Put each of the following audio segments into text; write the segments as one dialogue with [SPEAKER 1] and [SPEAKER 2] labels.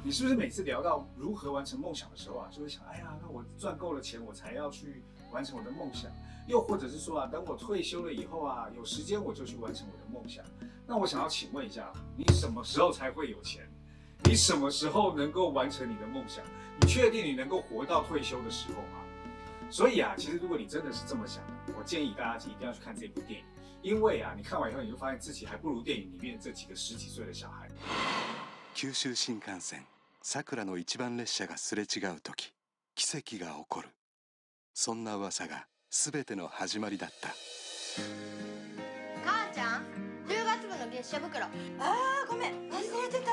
[SPEAKER 1] 你是不是每次聊到如何完成梦想的时候啊，就会想，哎呀，那我赚够了钱，我才要去完成我的梦想。又或者是说啊，等我退休了以后啊，有时间我就去完成我的梦想。那我想要请问一下，你什么时候才会有钱？你什么时候能够完成你的梦想？你确定你能够活到退休的时候吗？所以啊，其实如果你真的是这么想的，我建议大家一定要去看这部电影，因为啊，你看完以后你就发现自己还不如电影里面这几个10几岁的小孩。
[SPEAKER 2] 九州新幹線さくらの一番列車がすれ違う時、奇跡が起こる。そんな噂が全ての始まりだった。
[SPEAKER 3] 母ちゃん、10月分の月謝袋。
[SPEAKER 4] ごめん、忘れてた。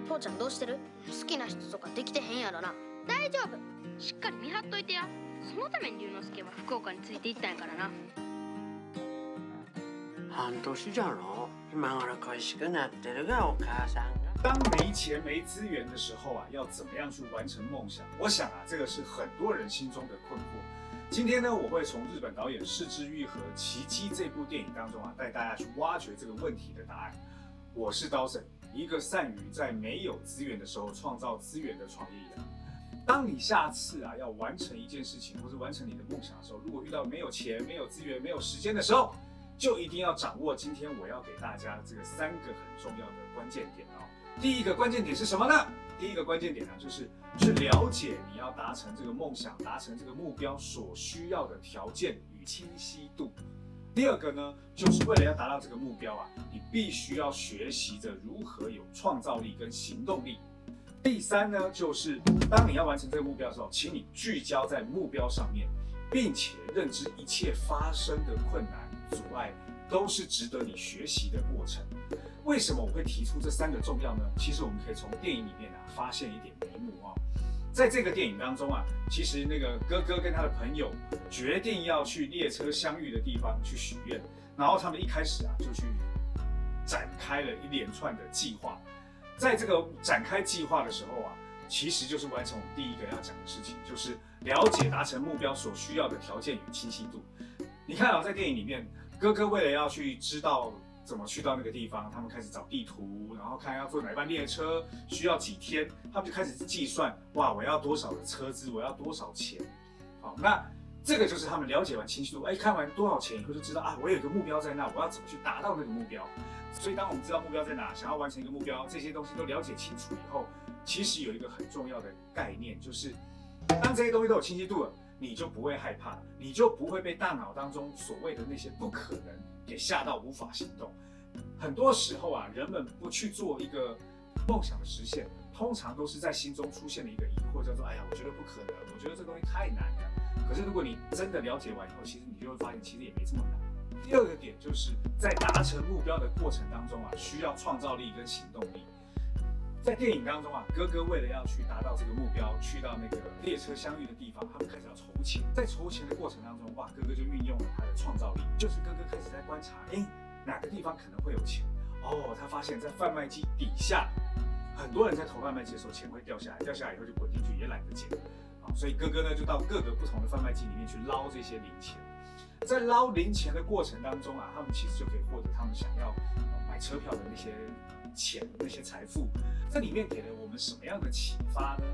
[SPEAKER 3] 父ちゃんどうしてる？好きな人とかできてへんやろな。大丈夫。しっかり見張っといてや。そのために龍之介は福岡についていったんやからな。
[SPEAKER 5] 半年じゃろ。今頃恋しくなってるがお母さんが。
[SPEAKER 1] 当没钱没资源的时候啊，要怎么样去完成梦想？我想啊，这个是很多人心中的困惑。今天呢，我会从日本导演是枝裕和《奇迹》这部电影当中啊，带大家去挖掘这个问题的答案。我是刀神，一个善于在没有资源的时候创造资源的创业家。当你下次啊要完成一件事情，或是完成你的梦想的时候，如果遇到没有钱、没有资源、没有时间的时候，就一定要掌握今天我要给大家这个3个很重要的关键点哦。第一个关键点是什么呢？第一个关键点呢，就是去了解你要达成这个梦想、达成这个目标所需要的条件与清晰度。第二个呢，就是为了要达到这个目标啊，你必须要学习着如何有创造力跟行动力。第三呢，就是当你要完成这个目标的时候，请你聚焦在目标上面，并且认知一切发生的困难、阻碍都是值得你学习的过程。为什么我会提出这3个重要呢？其实我们可以从电影里面啊发现一点眉目哦。在这个电影当中啊，其实那个哥哥跟他的朋友决定要去列车相遇的地方去许愿，然后他们一开始啊就去展开了一连串的计划。在这个展开计划的时候啊，其实就是完成我们第一个要讲的事情，就是了解达成目标所需要的条件与清晰度。你看啊，在电影里面，哥哥为了要去知道怎么去到那个地方，他们开始找地图，然后看要坐哪班列车，需要几天，他们就开始计算，哇，我要多少的车资，我要多少钱。好，那这个就是他们了解完清晰度，看完多少钱以后就知道啊，我有一个目标在那，我要怎么去达到那个目标。所以当我们知道目标在哪，想要完成一个目标，这些东西都了解清楚以后，其实有一个很重要的概念，就是当这些东西都有清晰度了，你就不会害怕，你就不会被大脑当中所谓的那些不可能给吓到无法行动。很多时候啊，人们不去做一个梦想的实现，通常都是在心中出现了一个疑惑，叫做哎呀，我觉得不可能，我觉得这东西太难了。可是如果你真的了解完以后，其实你就会发现，其实也没这么难。第二个点就是在达成目标的过程当中啊，需要创造力跟行动力。在电影当中啊，哥哥为了要去达到这个目标，去到那个列车相遇的地方，他们开始要筹钱。在筹钱的过程当中，哇，哥哥就运用了他的创造力，就是哥哥开始在观察，哪个地方可能会有钱。哦，他发现在贩卖机底下，很多人在投贩卖机的时候，钱会掉下来，掉下来以后就滚进去，也懒得捡。所以哥哥呢就到各个不同的贩卖机里面去捞这些零钱。在捞零钱的过程当中啊，他们其实就可以获得他们想要买车票的那些钱、那些财富。这里面给了我们什么样的启发呢？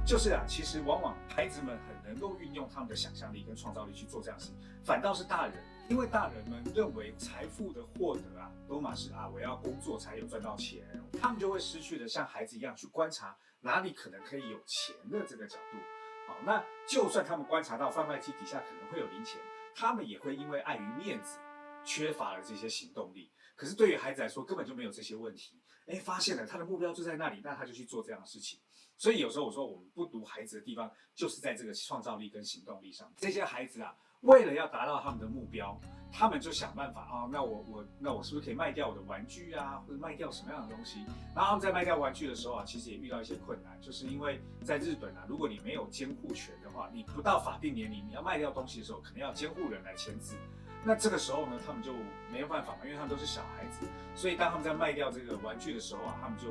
[SPEAKER 1] 就是啊，其实往往孩子们很能够运用他们的想象力跟创造力去做这样的事情，反倒是大人，因为大人们认为财富的获得啊，都嘛是啊，我要工作才有赚到钱，他们就会失去了像孩子一样去观察哪里可能可以有钱的这个角度。好，那就算他们观察到贩卖机底下可能会有零钱，他们也会因为碍于面子，缺乏了这些行动力。可是对于孩子来说，根本就没有这些问题。发现了他的目标就在那里，那他就去做这样的事情。所以有时候我说，我们不读孩子的地方，就是在这个创造力跟行动力上。这些孩子啊，为了要达到他们的目标，他们就想办法啊，那我是不是可以卖掉我的玩具啊，或者卖掉什么样的东西？然后他们在卖掉玩具的时候啊，其实也遇到一些困难，就是因为在日本啊，如果你没有监护权的话，你不到法定年龄，你要卖掉东西的时候，可能要监护人来签字。那这个时候呢，他们就没有办法嘛，因为他们都是小孩子，所以当他们在卖掉这个玩具的时候啊，他们就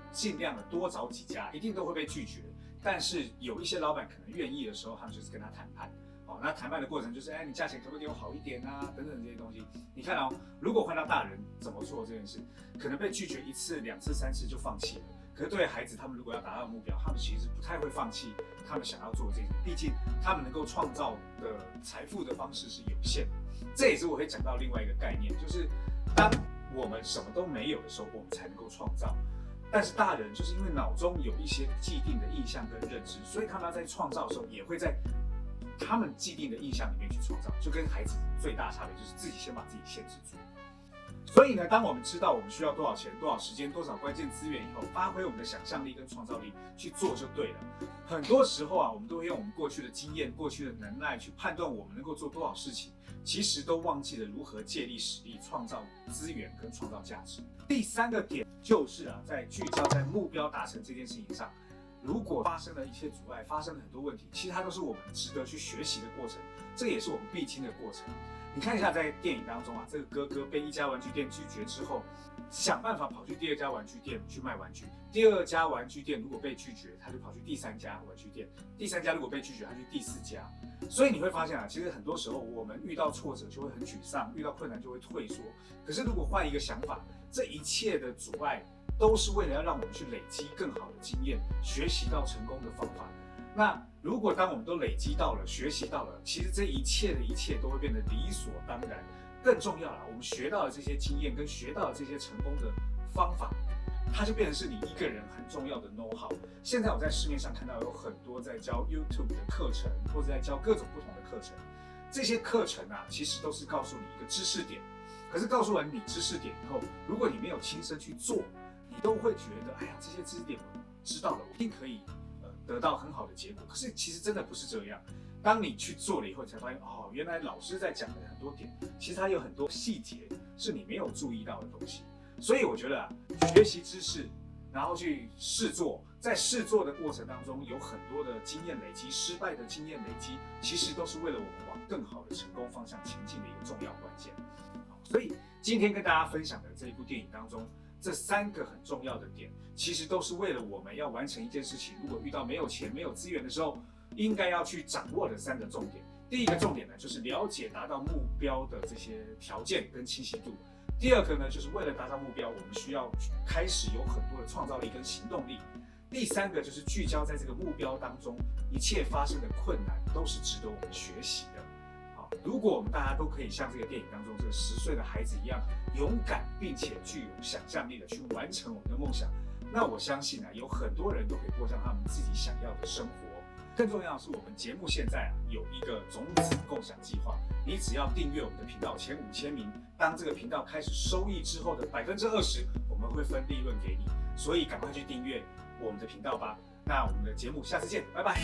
[SPEAKER 1] 尽量的多找几家，一定都会被拒绝。但是有一些老板可能愿意的时候，他们就是跟他谈判。好，那谈判的过程就是，你价钱可不可以给我好一点啊？等等这些东西。你看哦，如果换到大人怎么做这件事，可能被拒绝1次、2次、3次就放弃了。可是对孩子，他们如果要达到目标，他们其实不太会放弃他们想要做这件事，毕竟他们能够创造的财富的方式是有限的。这也是我会讲到另外一个概念，就是当我们什么都没有的时候，我们才能够创造。但是大人就是因为脑中有一些既定的印象跟认知，所以他们要在创造的时候，也会在他们既定的印象里面去创造，就跟孩子最大差别就是自己先把自己限制住。所以呢，当我们知道我们需要多少钱、多少时间、多少关键资源以后，发挥我们的想象力跟创造力去做就对了。很多时候啊，我们都会用我们过去的经验、过去的能耐去判断我们能够做多少事情，其实都忘记了如何借力使力，创造资源跟创造价值。第3个点就是在聚焦在目标达成这件事情上，如果发生了一些阻碍，发生了很多问题，其实它都是我们值得去学习的过程，这也是我们必经的过程。你看一下，在电影当中这个哥哥被一家玩具店拒绝之后，想办法跑去第2家玩具店去卖玩具。第2家玩具店如果被拒绝，他就跑去第3家玩具店。第3家如果被拒绝，他去第4家。所以你会发现其实很多时候我们遇到挫折就会很沮丧，遇到困难就会退缩。可是如果换一个想法，这一切的阻碍都是为了要让我们去累积更好的经验，学习到成功的方法。那如果当我们都累积到了、学习到了，其实这一切的一切都会变得理所当然。更重要了，我们学到的这些经验跟学到的这些成功的方法，它就变成是你一个人很重要的 know how。现在我在市面上看到有很多在教 YouTube 的课程，或者在教各种不同的课程。这些课程其实都是告诉你一个知识点。可是告诉完你知识点以后，如果你没有亲身去做，你都会觉得，这些知识点我知道了，我一定可以得到很好的结果。可是其实真的不是这样。当你去做了以后，你才发现原来老师在讲的很多点，其实它有很多细节是你没有注意到的东西。所以我觉得学习知识，然后去试做，在试做的过程当中，有很多的经验累积，失败的经验累积，其实都是为了我们往更好的成功方向前进的一个重要关键。所以今天跟大家分享的这一部电影当中，这3个很重要的点，其实都是为了我们要完成一件事情，如果遇到没有钱、没有资源的时候，应该要去掌握的3个重点。第一个重点呢，就是了解达到目标的这些条件跟清晰度。第2个呢，就是为了达到目标，我们需要开始有很多的创造力跟行动力。第3个就是聚焦在这个目标当中，一切发生的困难都是值得我们学习的。好，如果我们大家都可以像这个电影当中这个10岁的孩子一样，勇敢并且具有想象力的去完成我们的梦想，那我相信有很多人都可以过上他们自己想要的生活。更重要的是，我们节目现在有一个种子共享计划，你只要订阅我们的频道前5000名，当这个频道开始收益之后的20%，我们会分利润给你，所以赶快去订阅我们的频道吧。那我们的节目下次见，拜拜。